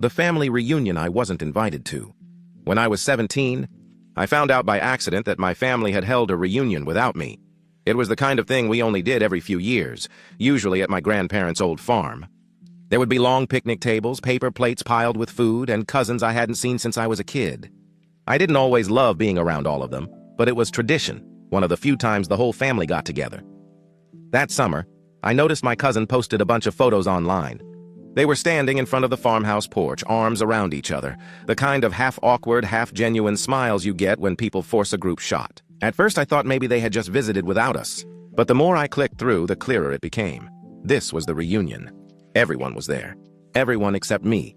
the family reunion I wasn't invited to. When I was 17, I found out by accident that my family had held a reunion without me. It was the kind of thing we only did every few years, usually at my grandparents' old farm. There would be long picnic tables, paper plates piled with food, and cousins I hadn't seen since I was a kid. I didn't always love being around all of them, but it was tradition, one of the few times the whole family got together. That summer, I noticed my cousin posted a bunch of photos online. They were standing in front of the farmhouse porch, arms around each other, the kind of half-awkward, half-genuine smiles you get when people force a group shot. At first I thought maybe they had just visited without us, but the more I clicked through, the clearer it became. This was the reunion. Everyone was there. Everyone except me.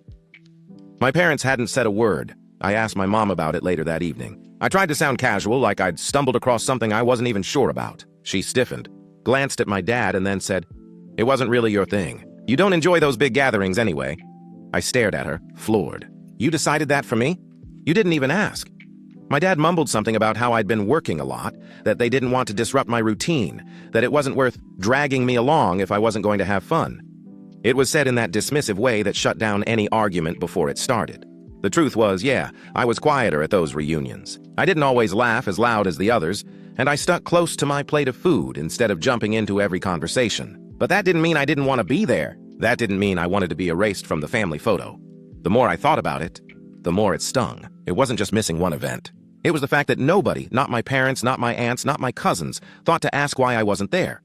My parents hadn't said a word. I asked my mom about it later that evening. I tried to sound casual, like I'd stumbled across something I wasn't even sure about. She stiffened, glanced at my dad, and then said, "It wasn't really your thing. You don't enjoy those big gatherings anyway." I stared at her, floored. "You decided that for me? You didn't even ask." My dad mumbled something about how I'd been working a lot, that they didn't want to disrupt my routine, that it wasn't worth dragging me along if I wasn't going to have fun. It was said in that dismissive way that shut down any argument before it started. The truth was, yeah, I was quieter at those reunions. I didn't always laugh as loud as the others, and I stuck close to my plate of food instead of jumping into every conversation. But that didn't mean I didn't want to be there. That didn't mean I wanted to be erased from the family photo. The more I thought about it, the more it stung. It wasn't just missing one event. It was the fact that nobody, not my parents, not my aunts, not my cousins, thought to ask why I wasn't there.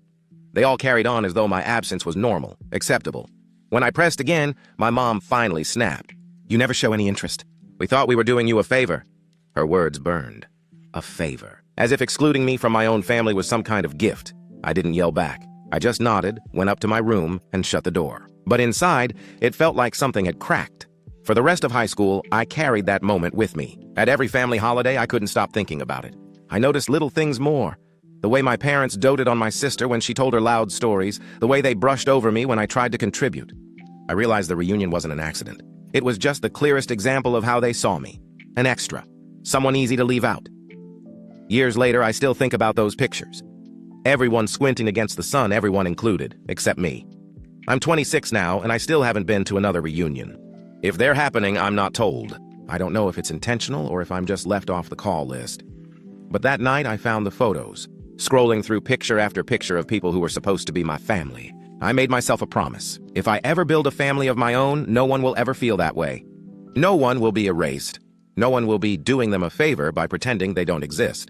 They all carried on as though my absence was normal, acceptable. When I pressed again, my mom finally snapped. "You never show any interest. We thought we were doing you a favor." Her words burned. A favor. As if excluding me from my own family was some kind of gift. I didn't yell back. I just nodded, went up to my room, and shut the door. But inside, it felt like something had cracked. For the rest of high school, I carried that moment with me. At every family holiday, I couldn't stop thinking about it. I noticed little things more. The way my parents doted on my sister when she told her loud stories, the way they brushed over me when I tried to contribute. I realized the reunion wasn't an accident. It was just the clearest example of how they saw me. An extra. Someone easy to leave out. Years later, I still think about those pictures. Everyone squinting against the sun, everyone included, except me. I'm 26 now, and I still haven't been to another reunion. If they're happening, I'm not told. I don't know if it's intentional or if I'm just left off the call list. But that night, I found the photos, scrolling through picture after picture of people who were supposed to be my family. I made myself a promise. If I ever build a family of my own, no one will ever feel that way. No one will be erased. No one will be doing them a favor by pretending they don't exist.